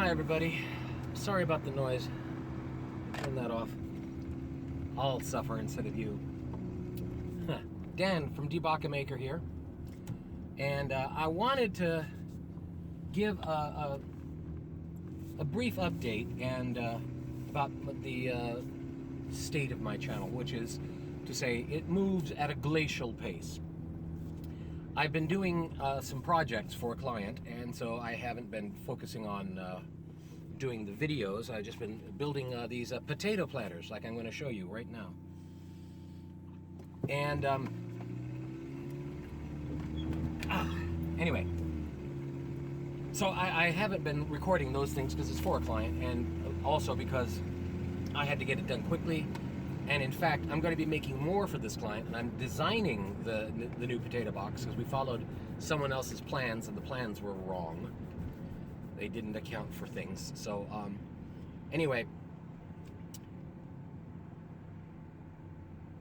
Hi everybody. Sorry about the noise. Turn that off. I'll suffer instead of you. Dan from DBaca Maker here. And I wanted to give a brief update and about the state of my channel, which is to say it moves at a glacial pace. I've been doing some projects for a client, and so I haven't been focusing on doing the videos. I've just been building these potato planters, like I'm going to show you right now. And anyway, so I haven't been recording those things because it's for a client, and also because I had to get it done quickly. And in fact, I'm going to be making more for this client, and I'm designing the new potato box because we followed someone else's plans, and the plans were wrong. They didn't account for things. So anyway,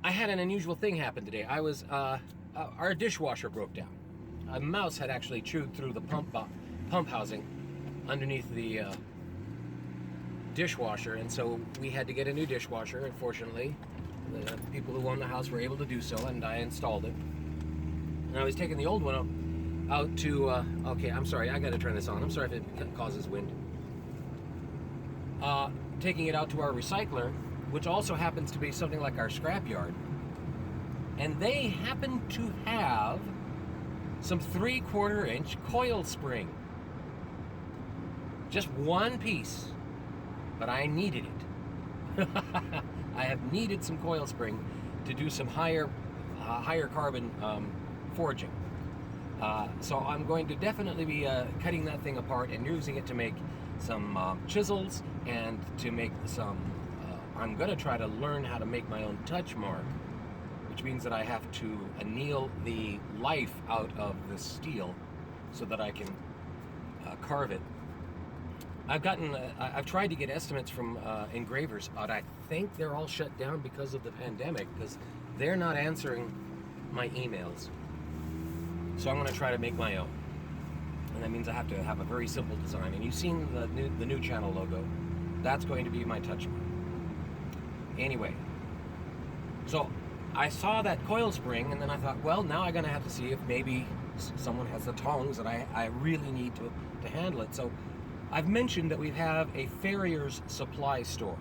I had an unusual thing happen today. I was our dishwasher broke down. A mouse had actually chewed through the pump housing underneath the dishwasher, and so we had to get a new dishwasher. Unfortunately, the people who own the house were able to do so, and I installed it. And I was taking the old one out to okay, I'm sorry, I gotta turn this on. I'm sorry if it causes wind. Taking it out to our recycler, which also happens to be something like our scrapyard, and they happen to have some 3/4 inch coil spring. Just one piece. But I needed it. I have needed some coil spring to do some higher carbon forging. So I'm going to definitely be cutting that thing apart and using it to make some chisels and to make some. I'm going to try to learn how to make my own touch mark, which means that I have to anneal the life out of the steel so that I can carve it. I've tried to get estimates from engravers, but I think they're all shut down because of the pandemic, because they're not answering my emails. So I'm going to try to make my own. And that means I have to have a very simple design. And you've seen the new channel logo. That's going to be my touch mark. Anyway, so I saw that coil spring, and then I thought, well, now I'm going to have to see if maybe someone has the tongs that I really need to handle it. So I've mentioned that we have a Farrier's supply store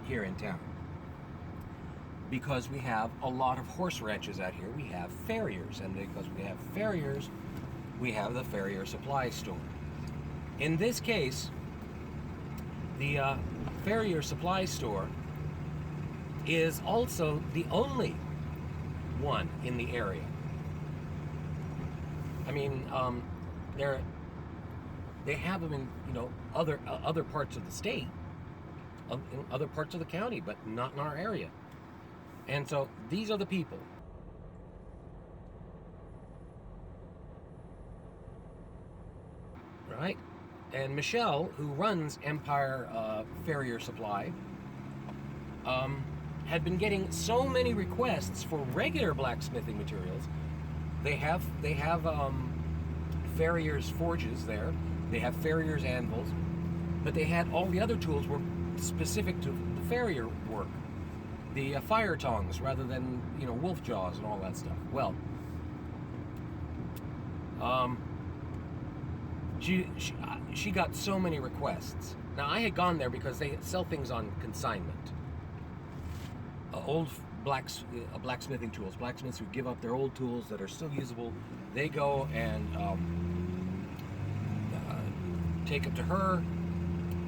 here in town. Because we have a lot of horse ranches out here, we have Farriers. And because we have Farriers, we have the Farrier supply store. In this case, the Farrier supply store is also the only one in the area. I mean, they have them in, other parts of the state, in other parts of the county, but not in our area. And so these are the people. Right? And Michelle, who runs Empire Farrier Supply, had been getting so many requests for regular blacksmithing materials. They have Farrier's forges there. They have Farrier's anvils, but they had all the other tools were specific to the Farrier work. The fire tongs rather than, wolf jaws and all that stuff. Well, she got so many requests. Now, I had gone there because they sell things on consignment. Old blacksmithing tools. Blacksmiths who give up their old tools that are still usable, they go and take it to her.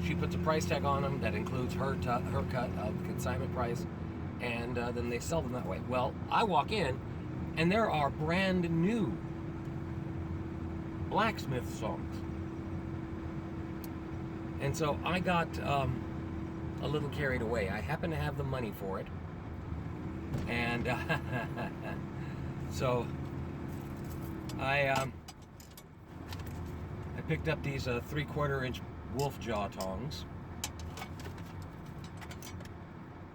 She puts a price tag on them that includes her cut of the consignment price, and then they sell them that way. Well, I walk in, and there are brand new blacksmith songs, and so I got a little carried away. I happen to have the money for it, and so I picked up these 3/4 inch wolf jaw tongs,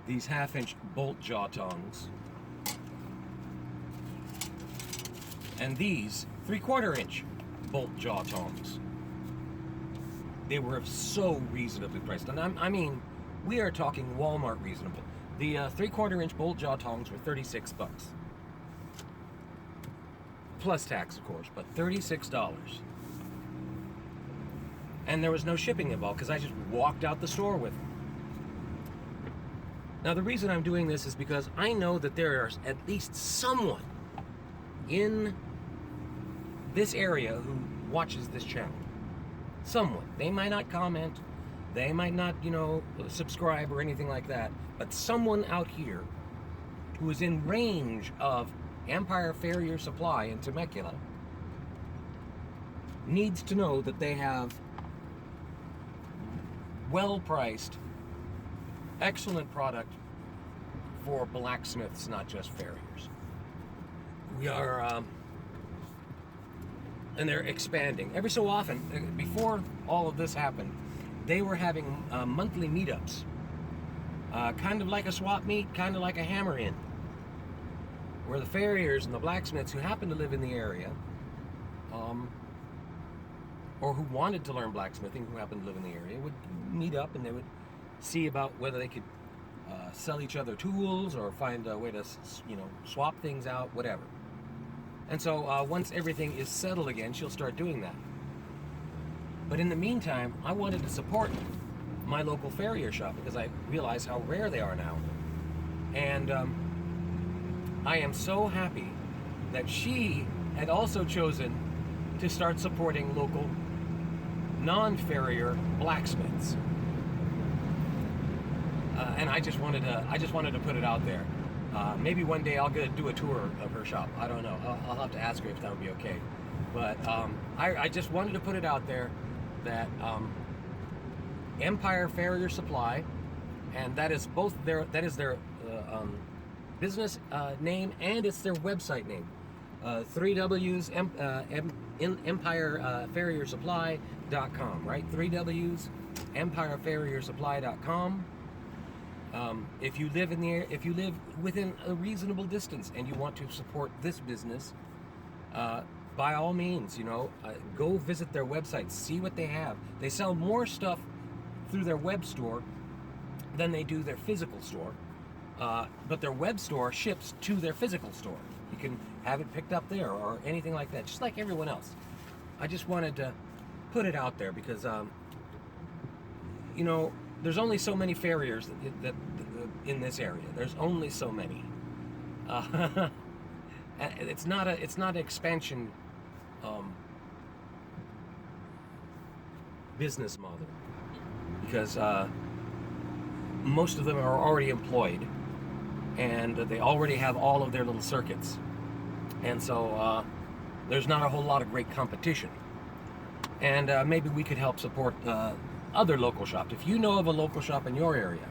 these 1/2 inch bolt jaw tongs, and these 3/4 inch bolt jaw tongs. they were so reasonably priced. And I mean, we are talking Walmart reasonable. The 3/4 inch bolt jaw tongs were $36. Plus tax, of course, but $36. And there was no shipping involved because I just walked out the store with them. Now, the reason I'm doing this is because I know that there is at least someone in this area who watches this channel. Someone. They might not comment, they might not, subscribe or anything like that, but someone out here who is in range of Empire Farrier Supply in Temecula needs to know that they have well-priced, excellent product for blacksmiths, not just farriers. We are, and they're expanding. Every so often, before all of this happened, they were having monthly meetups, kind of like a swap meet, kind of like a hammer-in, where the farriers and the blacksmiths who happen to live in the area, or who wanted to learn blacksmithing, who happened to live in the area, would meet up and they would see about whether they could sell each other tools or find a way to, swap things out, whatever. And so once everything is settled again, she'll start doing that. But in the meantime, I wanted to support my local farrier shop because I realize how rare they are now. And I am so happy that she had also chosen to start supporting local non-farrier blacksmiths. And I just wanted to put it out there. Maybe one day I'll do a tour of her shop. I don't know. I'll have to ask her if that would be okay. But I just wanted to put it out there that Empire Farrier Supply, and that is their business name and it's their website name. 3Ws EmpireFarrierSupply.com, right? 3Ws EmpireFarrierSupply.com. If you live within a reasonable distance and you want to support this business, by all means, go visit their website, see what they have. They sell more stuff through their web store than they do their physical store, but their web store ships to their physical store. You can have it picked up there or anything like that, just like everyone else. I just wanted to put it out there because, there's only so many farriers that in this area. There's only so many. It's not an expansion business model because most of them are already employed and they already have all of their little circuits, and so there's not a whole lot of great competition. And maybe we could help support other local shops. If you know of a local shop in your area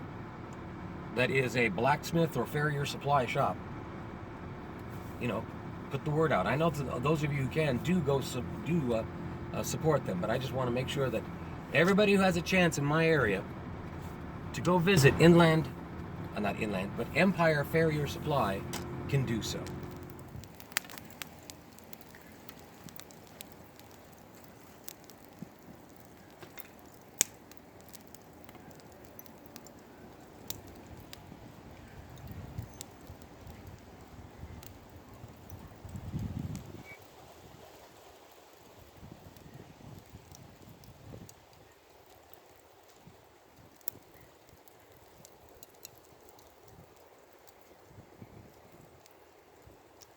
that is a blacksmith or farrier supply shop, put the word out. I know those of you who can support them, but I just want to make sure that everybody who has a chance in my area to go visit Empire Farrier Supply can do so.